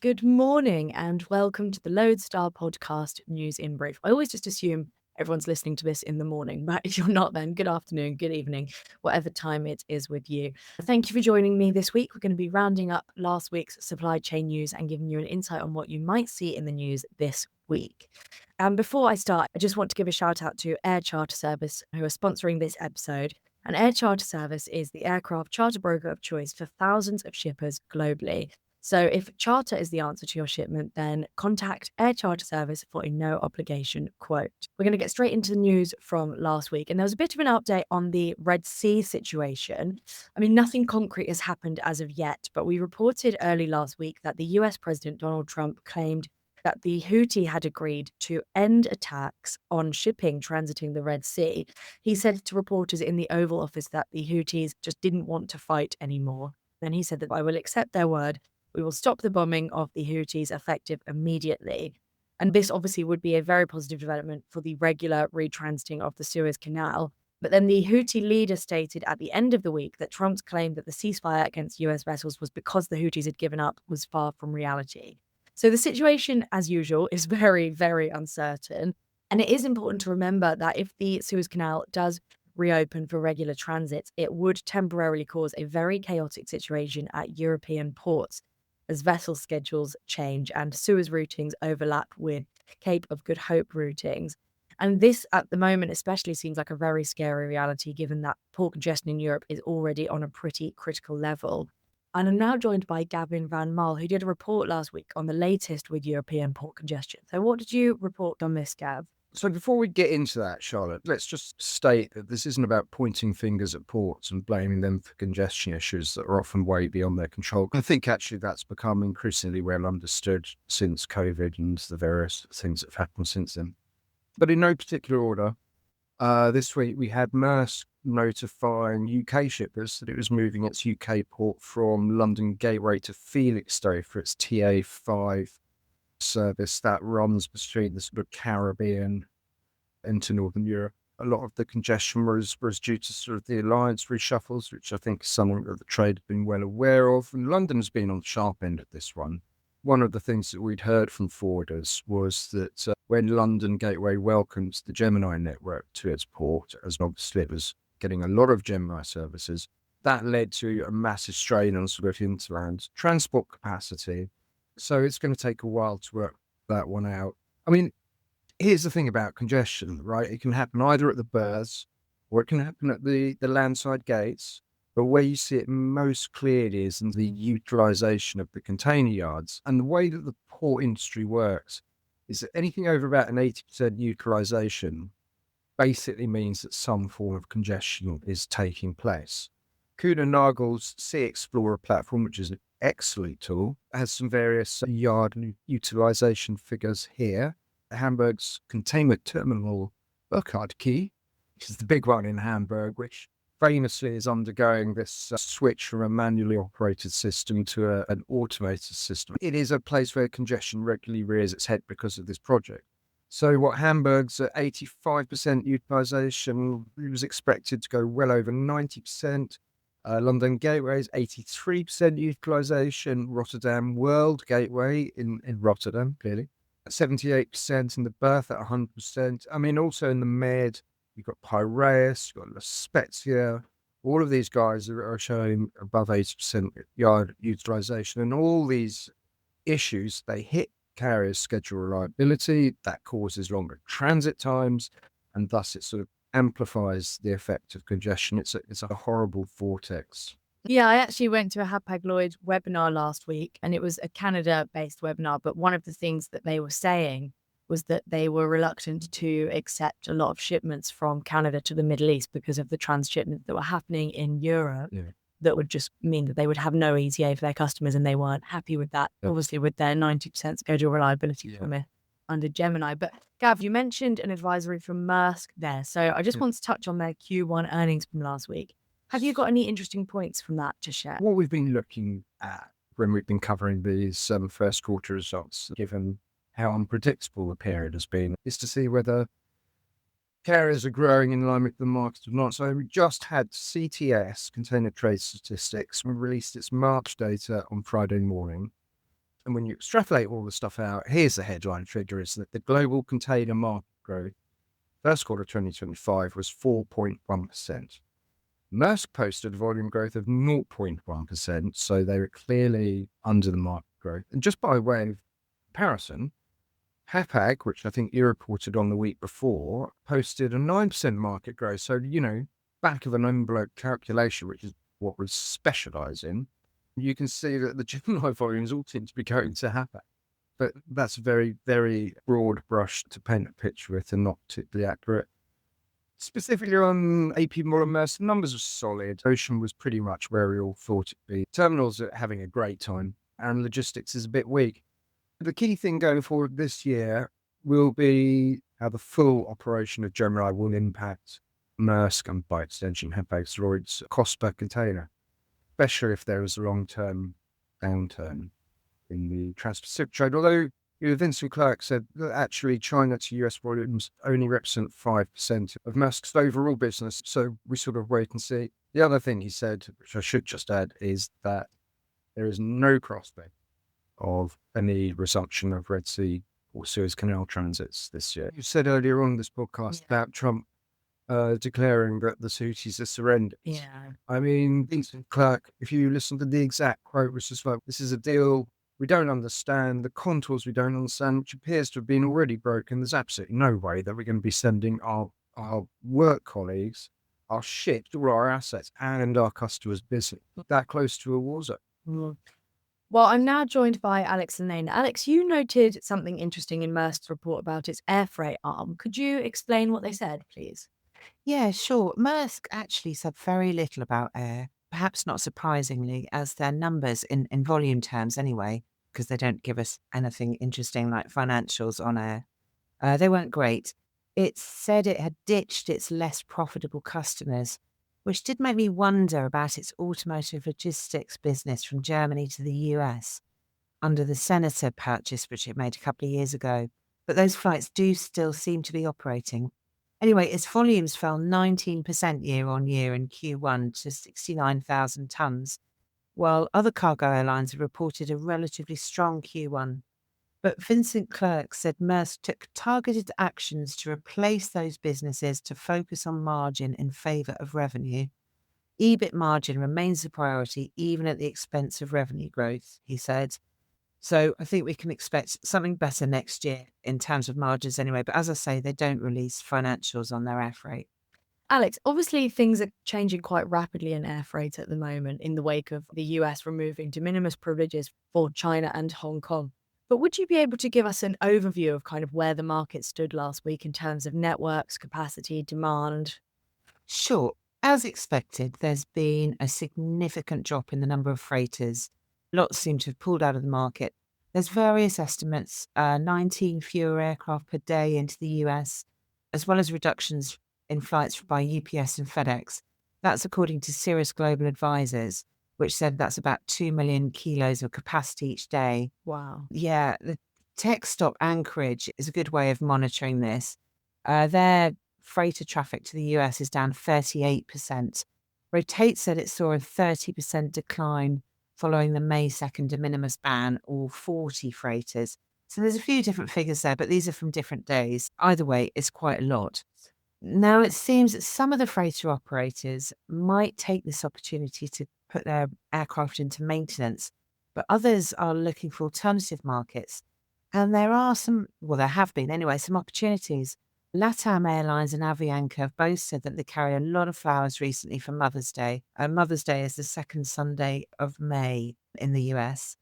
Good morning and welcome to the Loadstar podcast News in Brief. I always just assume everyone's listening to this in the morning, but if you're not, then good afternoon, good evening, whatever time it is with you. Thank you for joining me this week. We're going to be rounding up last week's supply chain news and giving you an insight on what you might see in the news this week. And before I start, I just want to give a shout out to Air Charter Service, who are sponsoring this episode. And Air Charter Service is the aircraft charter broker of choice for thousands of shippers globally. So if charter is the answer to your shipment, then contact Air Charter Service for a no obligation quote. We're going to get straight into the news from last week. And there was a bit of an update on the Red Sea situation. I mean, nothing concrete has happened as of yet, but we reported early last week that the US President Donald Trump claimed that the Houthi had agreed to end attacks on shipping transiting the Red Sea. He said to reporters in the Oval Office that the Houthis just didn't want to fight anymore. Then he said that I will accept their word. We will stop the bombing of the Houthis effective immediately. And this obviously would be a very positive development for the regular retransiting of the Suez Canal. But then the Houthi leader stated at the end of the week that Trump's claim that the ceasefire against US vessels was because the Houthis had given up was far from reality. So the situation, as usual, is very, very uncertain. And it is important to remember that if the Suez Canal does reopen for regular transits, it would temporarily cause a very chaotic situation at European ports as vessel schedules change and Suez routings overlap with Cape of Good Hope routings. And this, at the moment, especially seems like a very scary reality, given that port congestion in Europe is already on a pretty critical level. And I'm now joined by Gavin van Marle, who did a report last week on the latest with European port congestion. So what did you report on this, Gav? So before we get into that, Charlotte, let's just state that this isn't about pointing fingers at ports and blaming them for congestion issues that are often way beyond their control. I think actually that's become increasingly well understood since COVID and the various things that have happened since then. But in no particular order, this week we had Maersk notifying UK shippers that it was moving its UK port from London Gateway to Felixstowe for its TA5 service that runs between the sort of Caribbean into Northern Europe. A lot of the congestion was due to sort of the alliance reshuffles, which I think is something that the trade have been well aware of. And London has been on the sharp end of this one. One of the things that we'd heard from forwarders was that when London Gateway welcomes the Gemini network to its port, as obviously it was getting a lot of Gemini services, that led to a massive strain on sort of hinterland transport capacity. So it's going to take a while to work that one out. I mean, here's the thing about congestion, right? It can happen either at the berths or it can happen at the landside gates. But where you see it most clearly is in the utilisation of the container yards. And the way that the port industry works is that anything over about an 80% utilisation basically means that some form of congestion is taking place. Kuehne Nagel's Sea Explorer platform, which is an excellent tool, has some various yard utilization figures here. Hamburg's containment terminal Burkhardt Quay, which is the big one in Hamburg, which famously is undergoing this switch from a manually operated system to an automated system. It is a place where congestion regularly rears its head because of this project. So what Hamburg's at 85% utilization, it was expected to go well over 90%. London Gateway is 83% utilisation. Rotterdam World Gateway in Rotterdam, clearly, 78% in the berth at 100%. I mean, also in the Med, you've got Piraeus, you've got La Spezia. All of these guys are showing above 80% yard utilisation. And all these issues, they hit carriers' schedule reliability. That causes longer transit times, and thus it sort of amplifies the effect of congestion. It's a horrible vortex. Yeah, I actually went to a Hapag-Lloyd webinar last week, and it was a Canada-based webinar. But one of the things that they were saying was that they were reluctant to accept a lot of shipments from Canada to the Middle East because of the transshipments that were happening in Europe. Yeah. That would just mean that they would have no ETA for their customers, and they weren't happy with that, obviously, with their 90% schedule reliability permit under Gemini. But Gav, you mentioned an advisory from Maersk there. So I just want to touch on their Q1 earnings from last week. Have you got any interesting points from that to share? What we've been looking at when we've been covering these first quarter results, given how unpredictable the period has been, is to see whether carriers are growing in line with the market or not. So we just had CTS, Container Trade Statistics, released its March data on Friday morning. And when you extrapolate all the stuff out, here's the headline figure, is that the global container market growth first quarter 2025 was 4.1%. Maersk posted volume growth of 0.1%, so they were clearly under the market growth. And just by way of comparison, Hapag, which I think you reported on the week before, posted a 9% market growth. So, back of an envelope calculation, which is what we specialise in, you can see that the Gemini volumes all seem to be going to Hapag. But that's very, very broad brush to paint a picture with and not particularly accurate. Specifically on AP Marle and Ms, the numbers were solid. Ocean was pretty much where we all thought it'd be. Terminals are having a great time, and logistics is a bit weak. The key thing going forward this year will be how the full operation of Gemini will impact Maersk and by extension Hapag's Lloyd's cost per container, especially if there is a long-term downturn in the Trans-Pacific trade. Although Vincent Clerc said that actually China to US volumes only represent 5% of Maersk's overall business, so we sort of wait and see. The other thing he said, which I should just add, is that there is no prospect of any resumption of Red Sea or Suez Canal transits this year. You said earlier on this podcast about Trump declaring that the Houthis are surrendered. Yeah. I mean, Vincent Clerc, if you listen to the exact quote, was just like, this is a deal we don't understand, the contours we don't understand, which appears to have been already broken. There's absolutely no way that we're going to be sending our work colleagues, our ships, all our assets, and our customers' business that close to a war zone. Mm. Well, I'm now joined by Alex Lennane. Alex, you noted something interesting in Maersk's report about its Airfreight arm. Could you explain what they said, please? Yeah, sure. Maersk actually said very little about air, perhaps not surprisingly, as their numbers in volume terms anyway, because they don't give us anything interesting like financials on air. They weren't great. It said it had ditched its less profitable customers, which did make me wonder about its automotive logistics business from Germany to the US under the Senator purchase, which it made a couple of years ago. But those flights do still seem to be operating. Anyway, its volumes fell 19% year on year in Q1 to 69,000 tonnes, while other cargo airlines have reported a relatively strong Q1. But Vincent Clerc said Maersk took targeted actions to replace those businesses to focus on margin in favour of revenue. EBIT margin remains the priority, even at the expense of revenue growth, he said. So I think we can expect something better next year in terms of margins anyway. But as I say, they don't release financials on their air freight. Alex, obviously things are changing quite rapidly in air freight at the moment in the wake of the US removing de minimis privileges for China and Hong Kong. But would you be able to give us an overview of kind of where the market stood last week in terms of networks, capacity, demand? Sure. As expected, there's been a significant drop in the number of freighters. Lots seem to have pulled out of the market. There's various estimates, 19 fewer aircraft per day into the US, as well as reductions in flights by UPS and FedEx. That's according to Cirrus Global Advisors, which said that's about 2 million kilos of capacity each day. Wow. Yeah, the tech stop Anchorage is a good way of monitoring this. Their freighter traffic to the US is down 38%. Rotate said it saw a 30% decline following the May 2nd de minimis ban, all 40 freighters. So there's a few different figures there, but these are from different days. Either way, it's quite a lot. Now, it seems that some of the freighter operators might take this opportunity to put their aircraft into maintenance, but others are looking for alternative markets. And there are there have been anyway, some opportunities. LATAM Airlines and Avianca have both said that they carry a lot of flowers recently for Mother's Day. And Mother's Day is the second Sunday of May in the US.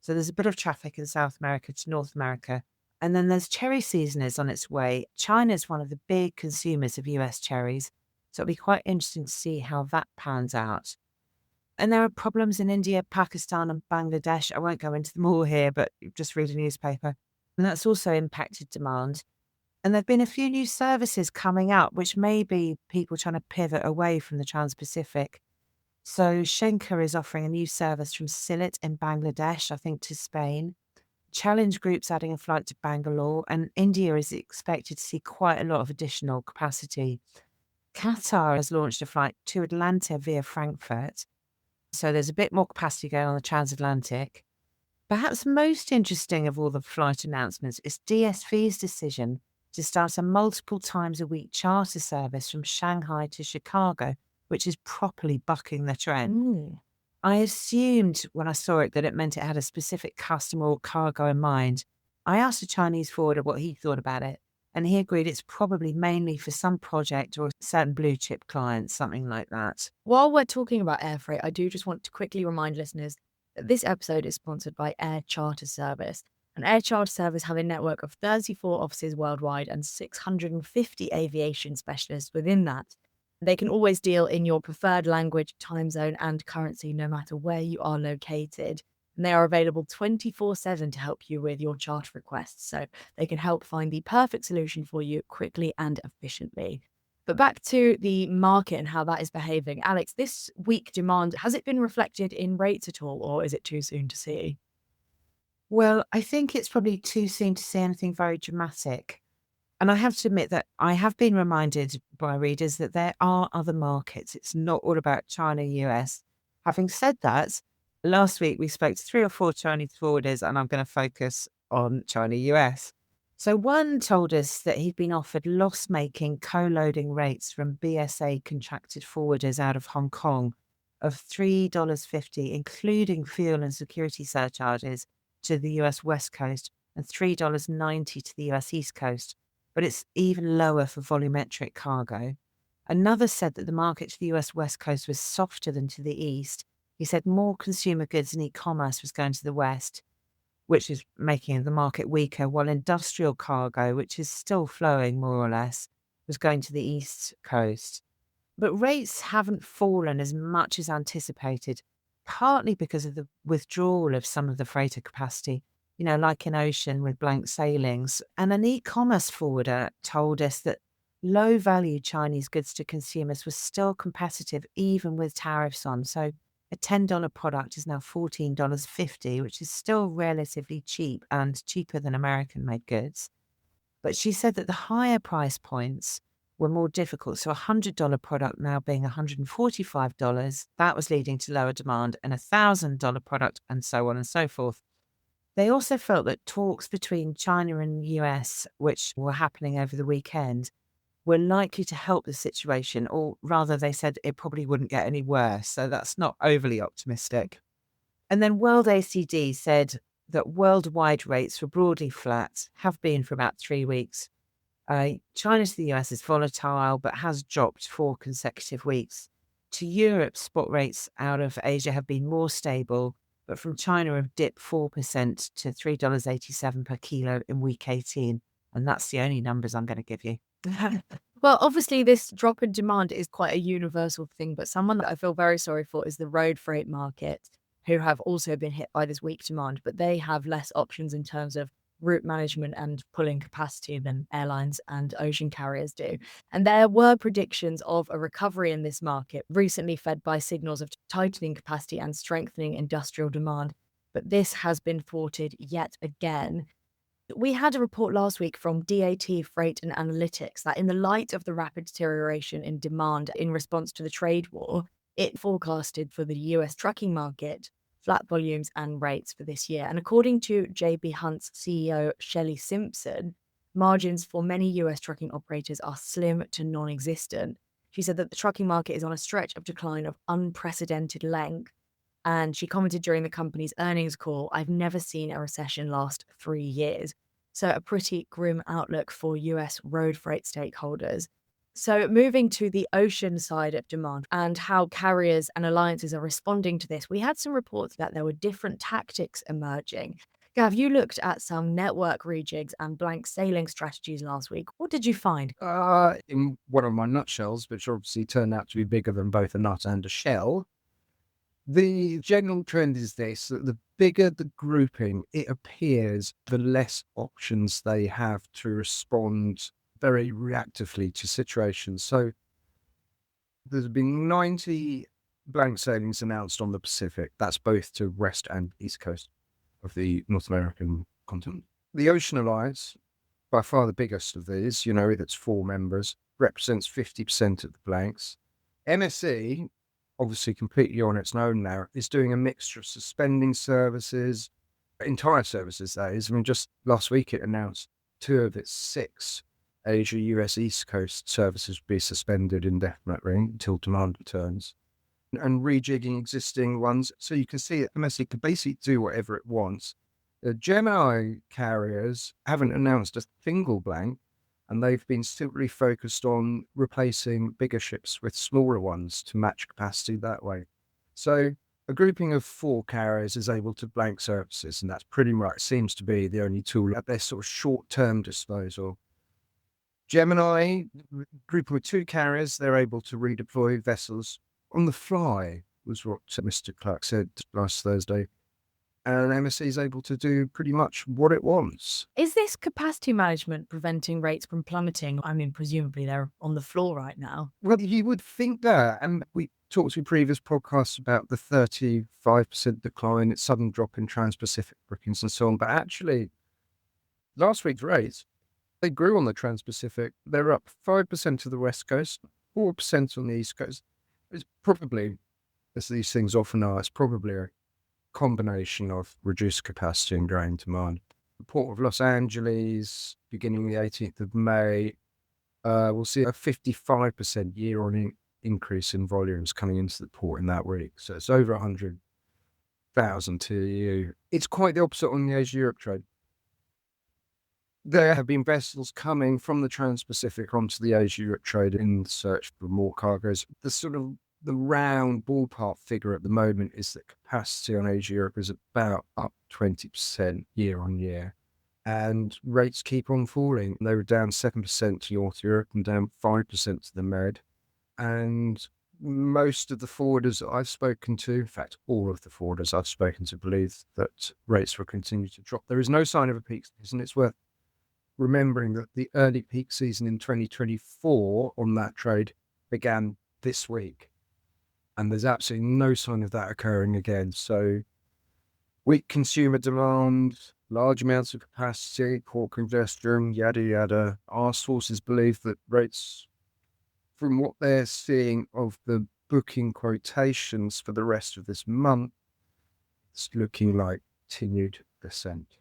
So there's a bit of traffic in South America to North America. And then there's cherry season is on its way. China is one of the big consumers of US cherries. So it'll be quite interesting to see how that pans out. And there are problems in India, Pakistan and Bangladesh. I won't go into them all here, but just read a newspaper. And that's also impacted demand. And there have been a few new services coming up, which may be people trying to pivot away from the Trans-Pacific. So Schenker is offering a new service from Sylhet in Bangladesh, I think, to Spain. Challenge Group's adding a flight to Bangalore, and India is expected to see quite a lot of additional capacity. Qatar has launched a flight to Atlanta via Frankfurt. So there's a bit more capacity going on the transatlantic. Perhaps most interesting of all the flight announcements is DSV's decision to start a multiple times a week charter service from Shanghai to Chicago, which is properly bucking the trend. Mm. I assumed when I saw it that it meant it had a specific customer or cargo in mind. I asked a Chinese forwarder what he thought about it, and he agreed it's probably mainly for some project or certain blue chip clients, something like that. While we're talking about Airfreight, I do just want to quickly remind listeners that this episode is sponsored by Air Charter Service. An Air Charter Service have a network of 34 offices worldwide and 650 aviation specialists within that. They can always deal in your preferred language, time zone, and currency, no matter where you are located. And they are available 24/7 to help you with your charter requests. So they can help find the perfect solution for you quickly and efficiently. But back to the market and how that is behaving. Alex, this weak demand, has it been reflected in rates at all, or is it too soon to see? Well, I think it's probably too soon to say anything very dramatic. And I have to admit that I have been reminded by readers that there are other markets. It's not all about China, US. Having said that, last week we spoke to 3 or 4 Chinese forwarders, and I'm going to focus on China, US. So one told us that he'd been offered loss-making co-loading rates from BSA contracted forwarders out of Hong Kong of $3.50, including fuel and security surcharges, to the US West Coast, and $3.90 to the US East Coast, but it's even lower for volumetric cargo. Another said that the market to the US West Coast was softer than to the East. He said more consumer goods and e-commerce was going to the West, which is making the market weaker, while industrial cargo, which is still flowing more or less, was going to the East Coast. But rates haven't fallen as much as anticipated, partly because of the withdrawal of some of the freighter capacity, like in ocean with blank sailings. And an e-commerce forwarder told us that low-value Chinese goods to consumers was still competitive even with tariffs on. So a $10 product is now $14.50, which is still relatively cheap and cheaper than American-made goods. But she said that the higher price points were more difficult. So a $100 product now being $145, that was leading to lower demand, and a $1,000 product, and so on and so forth. They also felt that talks between China and US, which were happening over the weekend, were likely to help the situation, or rather, they said it probably wouldn't get any worse. So that's not overly optimistic. And then World ACD said that worldwide rates were broadly flat, have been for about 3 weeks. China to the US is volatile, but has dropped 4 consecutive weeks. To Europe, spot rates out of Asia have been more stable, but from China have dipped 4% to $3.87 per kilo in week 18. And that's the only numbers I'm going to give you. Well, obviously, this drop in demand is quite a universal thing, but someone that I feel very sorry for is the road freight market, who have also been hit by this weak demand, but they have less options in terms of route management and pulling capacity than airlines and ocean carriers do. And there were predictions of a recovery in this market, recently fed by signals of tightening capacity and strengthening industrial demand. But this has been thwarted yet again. We had a report last week from DAT Freight and Analytics that in the light of the rapid deterioration in demand in response to the trade war, it forecasted for the US trucking market flat volumes and rates for this year. And according to JB Hunt's CEO, Shelley Simpson, margins for many US trucking operators are slim to non-existent. She said that the trucking market is on a stretch of decline of unprecedented length. And she commented during the company's earnings call, "I've never seen a recession last 3 years." So a pretty grim outlook for US road freight stakeholders. So moving to the ocean side of demand and how carriers and alliances are responding to this, we had some reports that there were different tactics emerging. Gav, you looked at some network rejigs and blank sailing strategies last week. What did you find? In one of my nutshells, which obviously turned out to be bigger than both a nut and a shell, the general trend is this, that the bigger the grouping, it appears, the less options they have to respond very reactively to situations. So there's been 90 blank sailings announced on the Pacific. That's both to west and east coast of the North American continent. The Ocean Alliance, by far the biggest of these, with its 4 members, represents 50% of the blanks. MSC, obviously completely on its own now, is doing a mixture of suspending services, entire services, that is. I mean, just last week it announced 2 of its 6 Asia US East Coast services would be suspended indefinitely until demand returns, and rejigging existing ones. So you can see that MSC can basically do whatever it wants. The Gemini carriers haven't announced a single blank, and they've been simply focused on replacing bigger ships with smaller ones to match capacity that way. So a grouping of 4 carriers is able to blank services, and that's pretty much seems to be the only tool at their sort of short-term disposal. Gemini, grouping with 2 carriers, they're able to redeploy vessels on the fly, was what Mr. Clark said last Thursday. And MSC is able to do pretty much what it wants. Is this capacity management preventing rates from plummeting? I mean, presumably they're on the floor right now. Well, you would think that. And we talked in previous podcasts about the 35% decline, its sudden drop in Trans-Pacific bookings and so on. But actually, last week's rates, they grew on the Trans-Pacific. They're up 5% to the West Coast, 4% on the East Coast. It's probably, as these things often are, it's probably a combination of reduced capacity and growing demand. The Port of Los Angeles, beginning the 18th of May, we'll see a 55% year-on increase in volumes coming into the port in that week. So it's over 100,000 TEU. It's quite the opposite on the Asia-Europe trade. There have been vessels coming from the Trans-Pacific onto the Asia-Europe trade in search for more cargoes. The round ballpark figure at the moment is that capacity on Asia-Europe is about up 20% year on year. And rates keep on falling. They were down 7% to North Europe and down 5% to the Med. And most of the forwarders that I've spoken to, in fact, all of the forwarders I've spoken to, believe that rates will continue to drop. There is no sign of a peak season. It's worth remembering that the early peak season in 2024 on that trade began this week. And there's absolutely no sign of that occurring again. So weak consumer demand, large amounts of capacity, port congestion, yada, yada. Our sources believe that rates, from what they're seeing of the booking quotations for the rest of this month, it's looking like continued descent.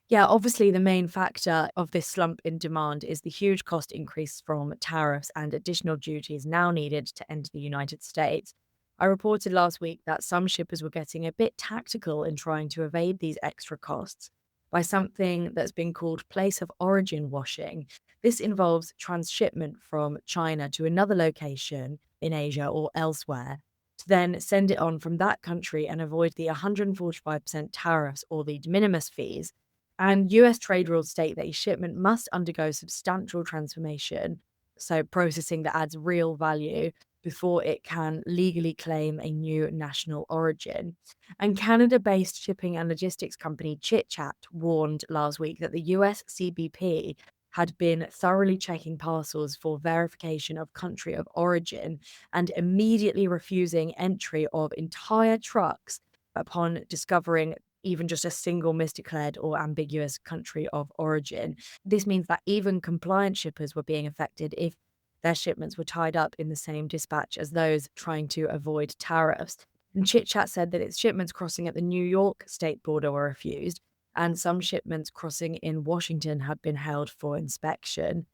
Yeah, obviously the main factor of this slump in demand is the huge cost increase from tariffs and additional duties now needed to enter the United States. I reported last week that some shippers were getting a bit tactical in trying to evade these extra costs by something that's been called place of origin washing. This involves transshipment from China to another location in Asia or elsewhere to then send it on from that country and avoid the 145% tariffs or the de minimis fees. And US trade rules state that a shipment must undergo substantial transformation, so processing that adds real value, before it can legally claim a new national origin. And Canada-based shipping and logistics company Chit Chat warned last week that the US CBP had been thoroughly checking parcels for verification of country of origin and immediately refusing entry of entire trucks upon discovering even just a single misdeclared or ambiguous country of origin. This means that even compliant shippers were being affected if their shipments were tied up in the same dispatch as those trying to avoid tariffs. And Chit Chat said that its shipments crossing at the New York state border were refused, and some shipments crossing in Washington had been held for inspection.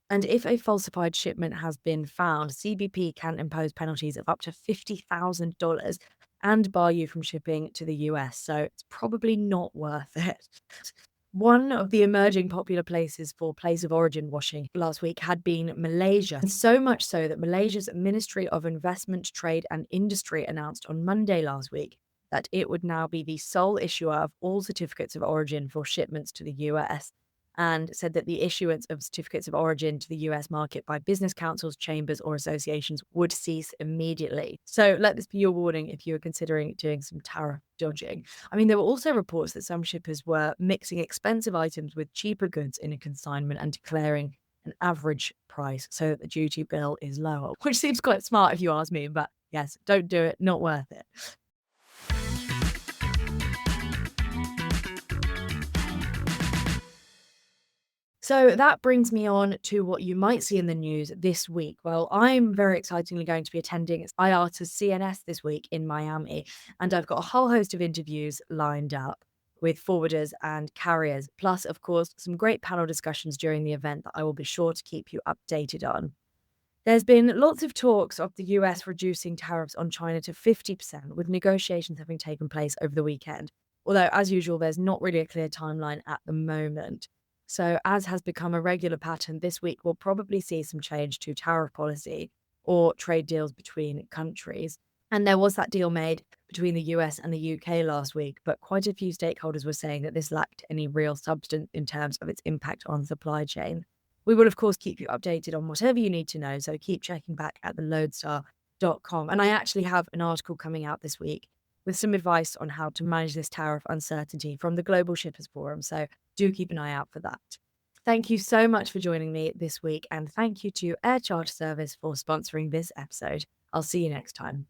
And if a falsified shipment has been found, CBP can impose penalties of up to $50,000 and bar you from shipping to the US. So it's probably not worth it. One of the emerging popular places for place of origin washing last week had been Malaysia. So much so that Malaysia's Ministry of Investment, Trade and Industry announced on Monday last week that it would now be the sole issuer of all certificates of origin for shipments to the US, and said that the issuance of certificates of origin to the US market by business councils, chambers, or associations would cease immediately. So let this be your warning if you are considering doing some tariff dodging. I mean, there were also reports that some shippers were mixing expensive items with cheaper goods in a consignment and declaring an average price so that the duty bill is lower, which seems quite smart if you ask me, but yes, don't do it, not worth it. So that brings me on to what you might see in the news this week. Well, I'm very excitingly going to be attending IATA's CNS this week in Miami, and I've got a whole host of interviews lined up with forwarders and carriers. Plus, of course, some great panel discussions during the event that I will be sure to keep you updated on. There's been lots of talks of the US reducing tariffs on China to 50%, with negotiations having taken place over the weekend. Although, as usual, there's not really a clear timeline at the moment. So, as has become a regular pattern, this week we'll probably see some change to tariff policy or trade deals between countries. And there was that deal made between the US and the UK last week, but quite a few stakeholders were saying that this lacked any real substance in terms of its impact on supply chain. We will, of course, keep you updated on whatever you need to know, so keep checking back at the loadstar.com. And I actually have an article coming out this week with some advice on how to manage this tariff uncertainty from the Global Shippers Forum, so do keep an eye out for that. Thank you so much for joining me this week, and thank you to Air Charter Service for sponsoring this episode. I'll see you next time.